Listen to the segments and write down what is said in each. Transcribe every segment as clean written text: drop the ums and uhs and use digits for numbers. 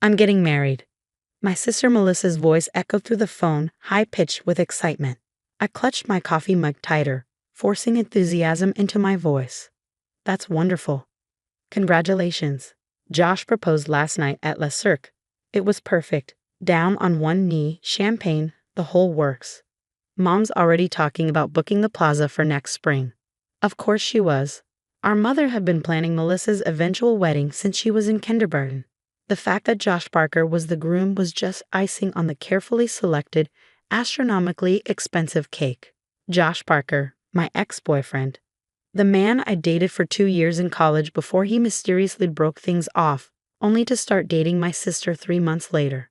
I'm getting married. My sister Melissa's voice echoed through the phone, high-pitched with excitement. I clutched my coffee mug tighter, forcing enthusiasm into my voice. That's wonderful. Congratulations. Josh proposed last night at Le Cirque. It was perfect. Down on one knee, champagne, the whole works. Mom's already talking about booking the plaza for next spring. Of course she was. Our mother had been planning Melissa's eventual wedding since she was in kindergarten. The fact that Josh Parker was the groom was just icing on the carefully selected, astronomically expensive cake. Josh Parker, my ex-boyfriend. The man I dated for 2 years in college before he mysteriously broke things off, only to start dating my sister 3 months later.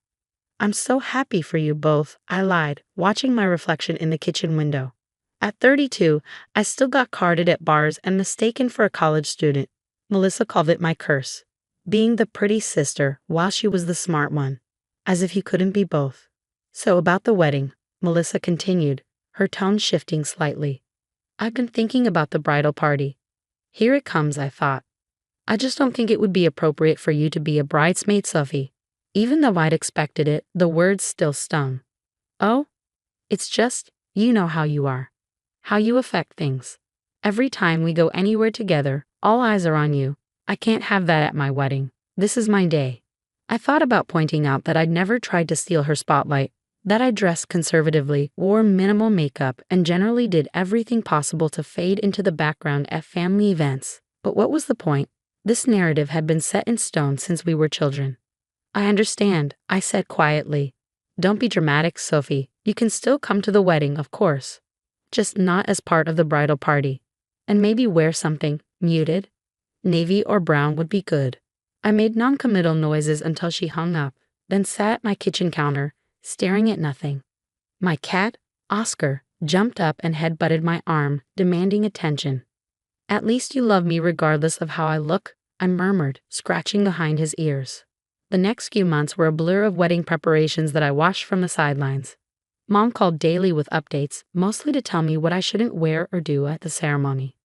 I'm so happy for you both, I lied, watching my reflection in the kitchen window. At 32, I still got carded at bars and mistaken for a college student. Melissa called it my curse. Being the pretty sister while she was the smart one. As if you couldn't be both. So about the wedding, Melissa continued, her tone shifting slightly. I've been thinking about the bridal party. Here it comes, I thought. I just don't think it would be appropriate for you to be a bridesmaid, Sophie. Even though I'd expected it, the words still stung. Oh? It's just, you know how you are. How you affect things. Every time we go anywhere together, all eyes are on you. I can't have that at my wedding. This is my day. I thought about pointing out that I'd never tried to steal her spotlight, that I dressed conservatively, wore minimal makeup, and generally did everything possible to fade into the background at family events. But what was the point? This narrative had been set in stone since we were children. I understand, I said quietly. Don't be dramatic, Sophie. You can still come to the wedding, of course. Just not as part of the bridal party. And maybe wear something muted. Navy or brown would be good. I made non-committal noises until she hung up, then sat at my kitchen counter, staring at nothing. My cat, Oscar, jumped up and head-butted my arm, demanding attention. At least you love me regardless of how I look, I murmured, scratching behind his ears. The next few months were a blur of wedding preparations that I watched from the sidelines. Mom called daily with updates, mostly to tell me what I shouldn't wear or do at the ceremony.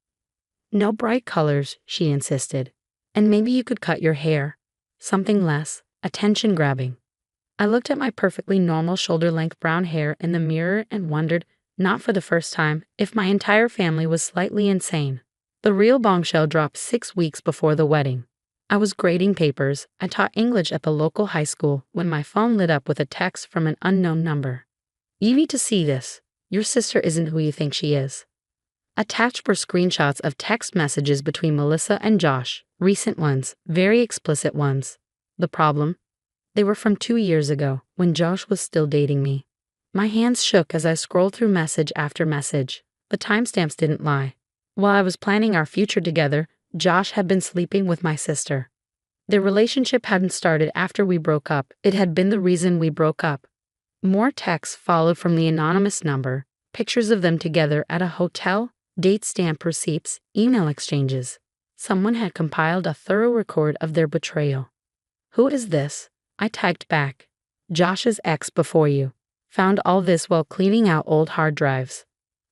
No bright colors, she insisted. And maybe you could cut your hair. Something less attention-grabbing. I looked at my perfectly normal shoulder-length brown hair in the mirror and wondered, not for the first time, if my entire family was slightly insane. The real bombshell dropped 6 weeks before the wedding. I was grading papers. I taught English at the local high school when my phone lit up with a text from an unknown number. You need to see this. Your sister isn't who you think she is. Attached were screenshots of text messages between Melissa and Josh, recent ones, very explicit ones. The problem? They were from 2 years ago, when Josh was still dating me. My hands shook as I scrolled through message after message. The timestamps didn't lie. While I was planning our future together, Josh had been sleeping with my sister. Their relationship hadn't started after we broke up. It had been the reason we broke up. More texts followed from the anonymous number, pictures of them together at a hotel, date stamp receipts, email exchanges. Someone had compiled a thorough record of their betrayal. Who is this? I typed back. Josh's ex before you. Found all this while cleaning out old hard drives.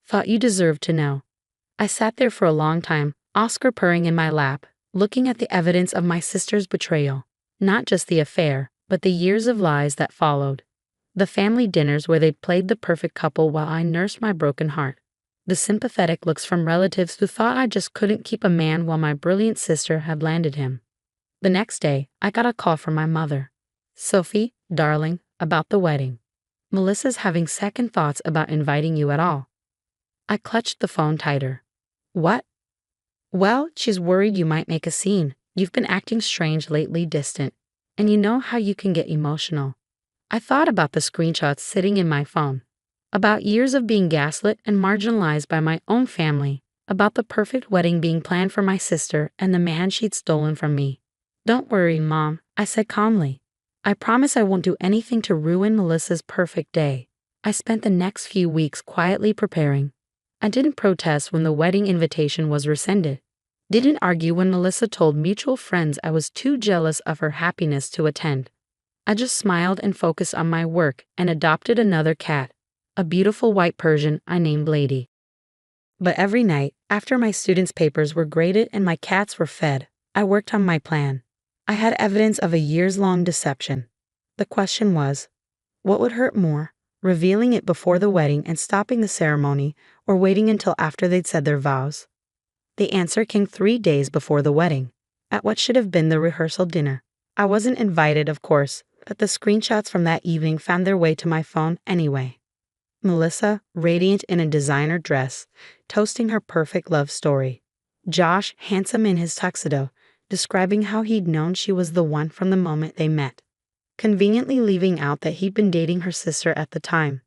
Thought you deserved to know. I sat there for a long time, Oscar purring in my lap, looking at the evidence of my sister's betrayal. Not just the affair, but the years of lies that followed. The family dinners where they played the perfect couple while I nursed my broken heart. The sympathetic looks from relatives who thought I just couldn't keep a man while my brilliant sister had landed him. The next day, I got a call from my mother. Sophie, darling, about the wedding. Melissa's having second thoughts about inviting you at all. I clutched the phone tighter. What? Well, she's worried you might make a scene. You've been acting strange lately, distant. And you know how you can get emotional. I thought about the screenshots sitting in my phone. About years of being gaslit and marginalized by my own family. About the perfect wedding being planned for my sister and the man she'd stolen from me. Don't worry, Mom, I said calmly. I promise I won't do anything to ruin Melissa's perfect day. I spent the next few weeks quietly preparing. I didn't protest when the wedding invitation was rescinded. Didn't argue when Melissa told mutual friends I was too jealous of her happiness to attend. I just smiled and focused on my work and adopted another cat, a beautiful white Persian I named Lady. But every night, after my students' papers were graded and my cats were fed, I worked on my plan. I had evidence of a years-long deception. The question was, what would hurt more, revealing it before the wedding and stopping the ceremony, or waiting until after they'd said their vows? The answer came 3 days before the wedding, at what should have been the rehearsal dinner. I wasn't invited, of course, but the screenshots from that evening found their way to my phone anyway. Melissa, radiant in a designer dress, toasting her perfect love story. Josh, handsome in his tuxedo, describing how he'd known she was the one from the moment they met, conveniently leaving out that he'd been dating her sister at the time.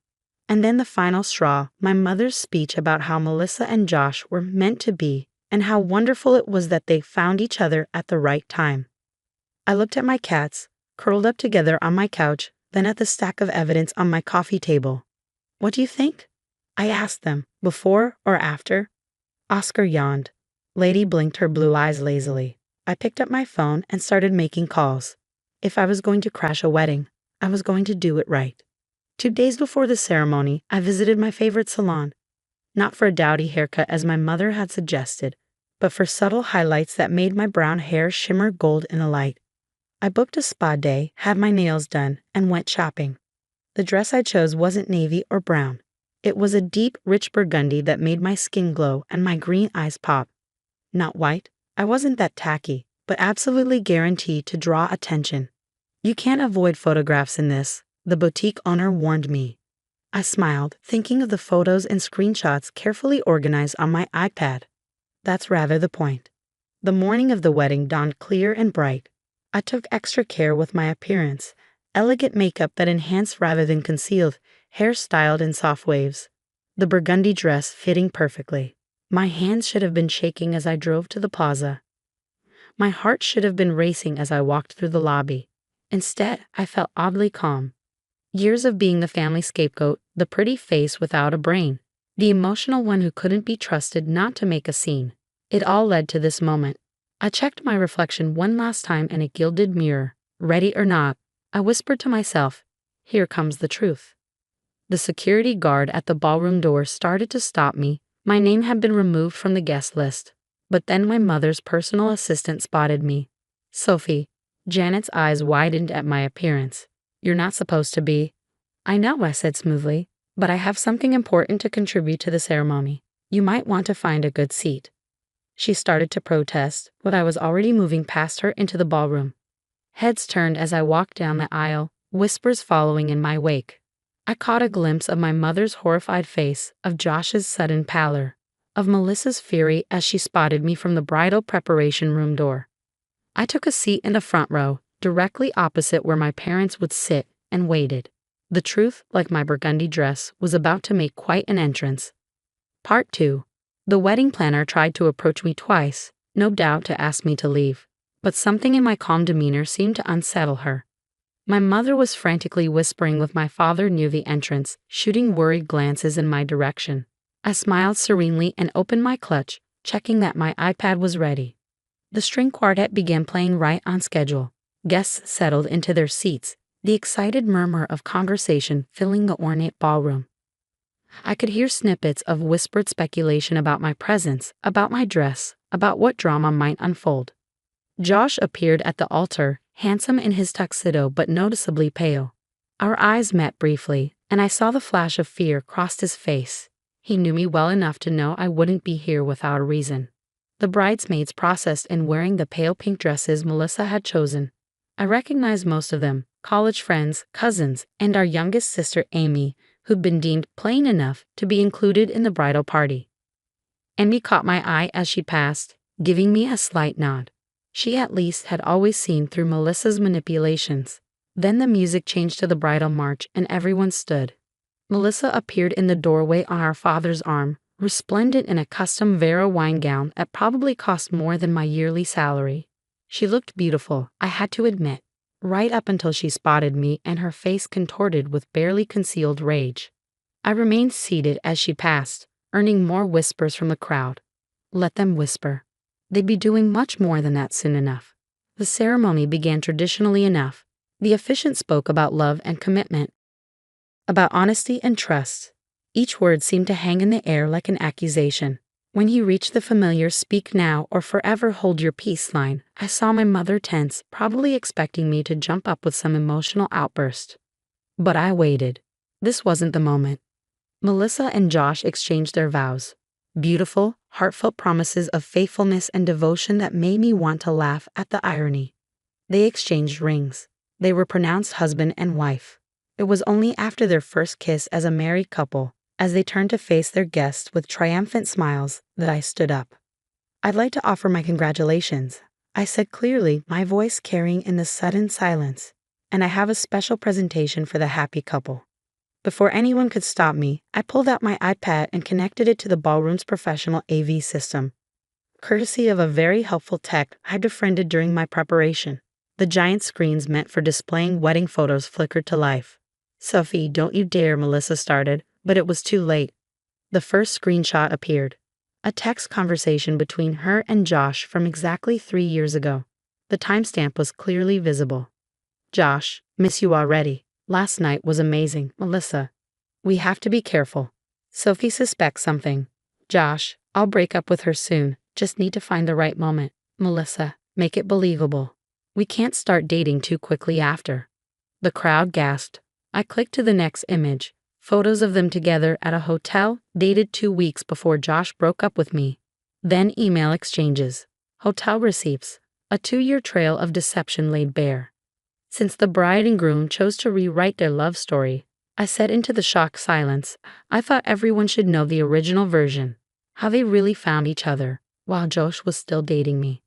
And then the final straw, my mother's speech about how Melissa and Josh were meant to be and how wonderful it was that they found each other at the right time. I looked at my cats, curled up together on my couch, then at the stack of evidence on my coffee table. What do you think? I asked them, before or after. Oscar yawned. Lady blinked her blue eyes lazily. I picked up my phone and started making calls. If I was going to crash a wedding, I was going to do it right. 2 days before the ceremony, I visited my favorite salon. Not for a dowdy haircut as my mother had suggested, but for subtle highlights that made my brown hair shimmer gold in the light. I booked a spa day, had my nails done, and went shopping. The dress I chose wasn't navy or brown. It was a deep, rich burgundy that made my skin glow and my green eyes pop. Not white. I wasn't that tacky, but absolutely guaranteed to draw attention. You can't avoid photographs in this, the boutique owner warned me. I smiled, thinking of the photos and screenshots carefully organized on my iPad. That's rather the point. The morning of the wedding dawned clear and bright. I took extra care with my appearance, elegant makeup that enhanced rather than concealed, hair styled in soft waves. The burgundy dress fitting perfectly. My hands should have been shaking as I drove to the plaza. My heart should have been racing as I walked through the lobby. Instead, I felt oddly calm. Years of being the family scapegoat, the pretty face without a brain, the emotional one who couldn't be trusted not to make a scene. It all led to this moment. I checked my reflection one last time in a gilded mirror. Ready or not, I whispered to myself, here comes the truth. The security guard at the ballroom door started to stop me. My name had been removed from the guest list. But then my mother's personal assistant spotted me. Sophie. Janet's eyes widened at my appearance. You're not supposed to be. I know, I said smoothly, but I have something important to contribute to the ceremony. You might want to find a good seat. She started to protest, but I was already moving past her into the ballroom. Heads turned as I walked down the aisle, whispers following in my wake. I caught a glimpse of my mother's horrified face, of Josh's sudden pallor, of Melissa's fury as she spotted me from the bridal preparation room door. I took a seat in the front row, directly opposite where my parents would sit, and waited. The truth, like my burgundy dress, was about to make quite an entrance. Part 2. The wedding planner tried to approach me twice, no doubt to ask me to leave, but something in my calm demeanor seemed to unsettle her. My mother was frantically whispering with my father near the entrance, shooting worried glances in my direction. I smiled serenely and opened my clutch, checking that my iPad was ready. The string quartet began playing right on schedule. Guests settled into their seats, the excited murmur of conversation filling the ornate ballroom. I could hear snippets of whispered speculation about my presence, about my dress, about what drama might unfold. Josh appeared at the altar, handsome in his tuxedo but noticeably pale. Our eyes met briefly, and I saw the flash of fear cross his face. He knew me well enough to know I wouldn't be here without a reason. The bridesmaids processed in wearing the pale pink dresses Melissa had chosen. I recognized most of them, college friends, cousins, and our youngest sister Amy, who'd been deemed plain enough to be included in the bridal party. Amy caught my eye as she passed, giving me a slight nod. She at least had always seen through Melissa's manipulations. Then the music changed to the bridal march and everyone stood. Melissa appeared in the doorway on our father's arm, resplendent in a custom Vera wine gown that probably cost more than my yearly salary. She looked beautiful, I had to admit, right up until she spotted me and her face contorted with barely concealed rage. I remained seated as she passed, earning more whispers from the crowd. Let them whisper. They'd be doing much more than that soon enough. The ceremony began traditionally enough. The officiant spoke about love and commitment, about honesty and trust. Each word seemed to hang in the air like an accusation. When he reached the familiar "speak now or forever hold your peace" line, I saw my mother tense, probably expecting me to jump up with some emotional outburst. But I waited. This wasn't the moment. Melissa and Josh exchanged their vows. Beautiful, heartfelt promises of faithfulness and devotion that made me want to laugh at the irony. They exchanged rings. They were pronounced husband and wife. It was only after their first kiss as a married couple, as they turned to face their guests with triumphant smiles, that I stood up. "I'd like to offer my congratulations," I said clearly, my voice carrying in the sudden silence. "And I have a special presentation for the happy couple." Before anyone could stop me, I pulled out my iPad and connected it to the ballroom's professional AV system. Courtesy of a very helpful tech I befriended during my preparation, the giant screens meant for displaying wedding photos flickered to life. "Sophie, don't you dare," Melissa started, but it was too late. The first screenshot appeared. A text conversation between her and Josh from exactly 3 years ago. The timestamp was clearly visible. "Josh, miss you already. Last night was amazing, Melissa. We have to be careful. Sophie suspects something. Josh, I'll break up with her soon. Just need to find the right moment. Melissa, make it believable. We can't start dating too quickly after." The crowd gasped. I clicked to the next image. Photos of them together at a hotel, dated 2 weeks before Josh broke up with me. Then email exchanges. Hotel receipts. A 2-year trail of deception laid bare. Since the bride and groom chose to rewrite their love story, I said into the shocked silence, I thought everyone should know the original version. How they really found each other, while Josh was still dating me.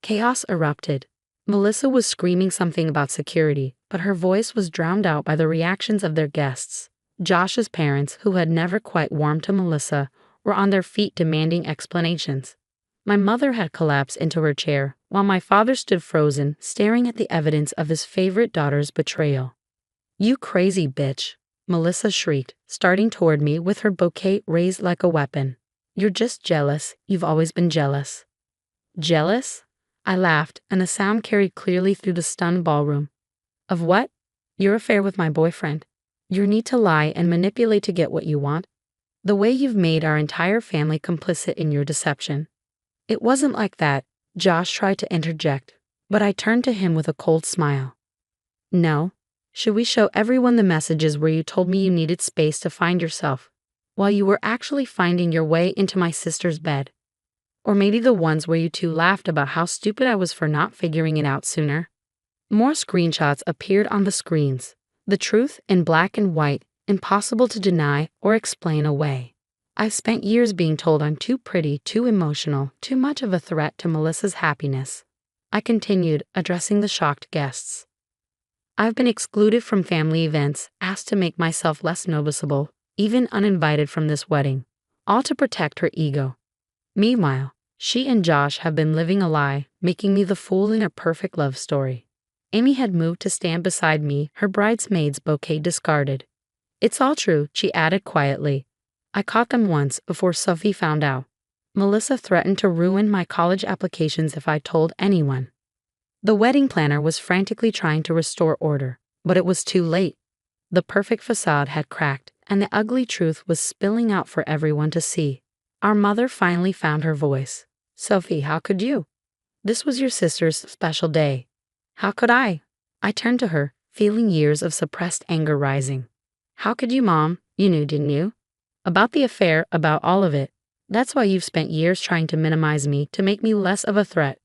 Chaos erupted. Melissa was screaming something about security, but her voice was drowned out by the reactions of their guests. Josh's parents, who had never quite warmed to Melissa, were on their feet demanding explanations. My mother had collapsed into her chair, while my father stood frozen, staring at the evidence of his favorite daughter's betrayal. "You crazy bitch," Melissa shrieked, starting toward me with her bouquet raised like a weapon. "You're just jealous. You've always been jealous." "Jealous?" I laughed, and the sound carried clearly through the stunned ballroom. "Of what?" "Your affair with my boyfriend. Your need to lie and manipulate to get what you want. The way you've made our entire family complicit in your deception." "It wasn't like that," Josh tried to interject, but I turned to him with a cold smile. "No. Should we show everyone the messages where you told me you needed space to find yourself, while you were actually finding your way into my sister's bed? Or maybe the ones where you two laughed about how stupid I was for not figuring it out sooner?" More screenshots appeared on the screens. The truth in black and white, impossible to deny or explain away. I've spent years being told I'm too pretty, too emotional, too much of a threat to Melissa's happiness. I continued, addressing the shocked guests. I've been excluded from family events, asked to make myself less noticeable, even uninvited from this wedding, all to protect her ego. Meanwhile, she and Josh have been living a lie, making me the fool in a perfect love story. Amy had moved to stand beside me, her bridesmaid's bouquet discarded. "It's all true," she added quietly. "I caught them once before Sophie found out. Melissa threatened to ruin my college applications if I told anyone." The wedding planner was frantically trying to restore order, but it was too late. The perfect facade had cracked, and the ugly truth was spilling out for everyone to see. Our mother finally found her voice. "Sophie, how could you? This was your sister's special day. How could I?" I turned to her, feeling years of suppressed anger rising. "How could you, Mom? You knew, didn't you? About the affair, about all of it. That's why you've spent years trying to minimize me, to make me less of a threat.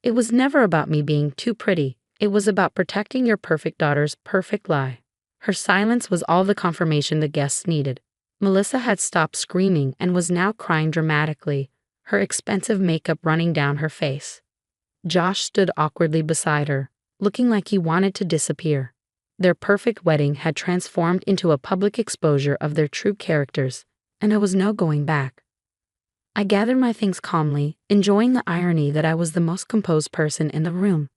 It was never about me being too pretty. It was about protecting your perfect daughter's perfect lie." Her silence was all the confirmation the guests needed. Melissa had stopped screaming and was now crying dramatically, her expensive makeup running down her face. Josh stood awkwardly beside her, looking like he wanted to disappear. Their perfect wedding had transformed into a public exposure of their true characters, and there was no going back. I gathered my things calmly, enjoying the irony that I was the most composed person in the room.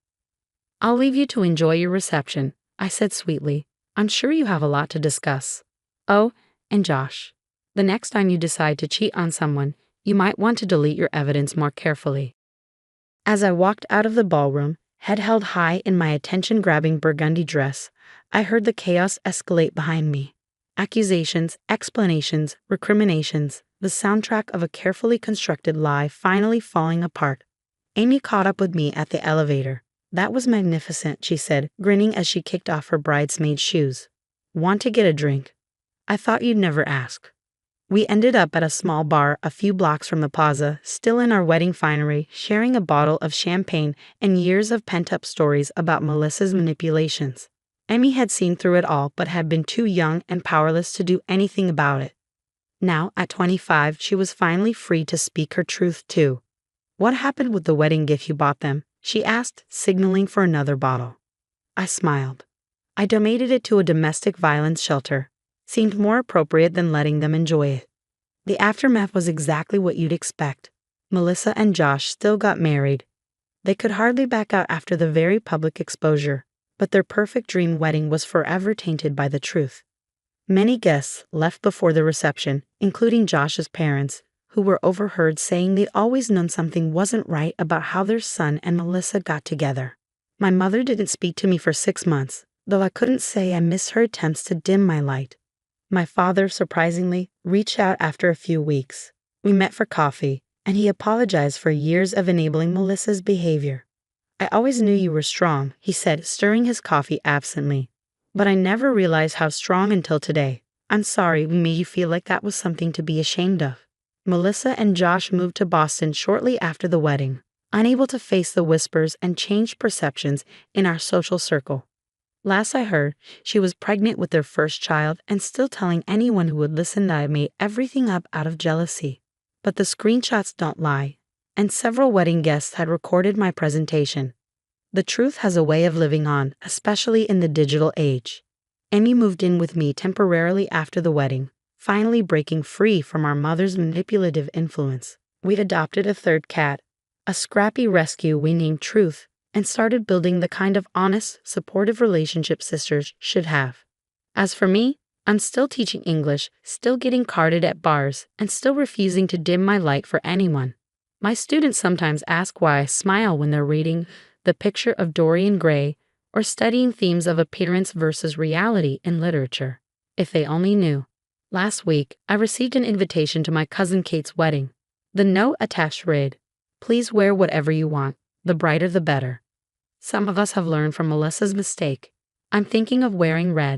"I'll leave you to enjoy your reception," I said sweetly. "I'm sure you have a lot to discuss. Oh, and Josh, the next time you decide to cheat on someone, you might want to delete your evidence more carefully." As I walked out of the ballroom, head held high in my attention-grabbing burgundy dress, I heard the chaos escalate behind me. Accusations, explanations, recriminations. the soundtrack of a carefully constructed lie finally falling apart. Amy caught up with me at the elevator. "That was magnificent," she said, grinning as she kicked off her bridesmaid shoes. "Want to get a drink? I thought you'd never ask." We ended up at a small bar a few blocks from the plaza, still in our wedding finery, sharing a bottle of champagne and years of pent-up stories about Melissa's manipulations. Emmy had seen through it all but had been too young and powerless to do anything about it. Now, at 25, she was finally free to speak her truth too. "What happened with the wedding gift you bought them?" she asked, signaling for another bottle. I smiled. "I donated it to a domestic violence shelter. Seemed more appropriate than letting them enjoy it." The aftermath was exactly what you'd expect. Melissa and Josh still got married. They could hardly back out after the very public exposure, but their perfect dream wedding was forever tainted by the truth. Many guests left before the reception, including Josh's parents, who were overheard saying they'd always known something wasn't right about how their son and Melissa got together. My mother didn't speak to me for 6 months, though I couldn't say I miss her attempts to dim my light. My father, surprisingly, reached out after a few weeks. We met for coffee, and he apologized for years of enabling Melissa's behavior. "I always knew you were strong," he said, stirring his coffee absently. "But I never realized how strong until today. I'm sorry we made you feel like that was something to be ashamed of." Melissa and Josh moved to Boston shortly after the wedding, unable to face the whispers and changed perceptions in our social circle. Last I heard, she was pregnant with their first child and still telling anyone who would listen that I made everything up out of jealousy. But the screenshots don't lie, and several wedding guests had recorded my presentation. The truth has a way of living on, especially in the digital age. Emmy moved in with me temporarily after the wedding, finally breaking free from our mother's manipulative influence. We'd adopted a third cat, a scrappy rescue we named Truth, and started building the kind of honest, supportive relationship sisters should have. As for me, I'm still teaching English, still getting carded at bars, and still refusing to dim my light for anyone. My students sometimes ask why I smile when they're reading The Picture of Dorian Gray or studying themes of appearance versus reality in literature. If they only knew. Last week, I received an invitation to my cousin Kate's wedding. The note attached read, "Please wear whatever you want. The brighter the better." Some of us have learned from Melissa's mistake. I'm thinking of wearing red.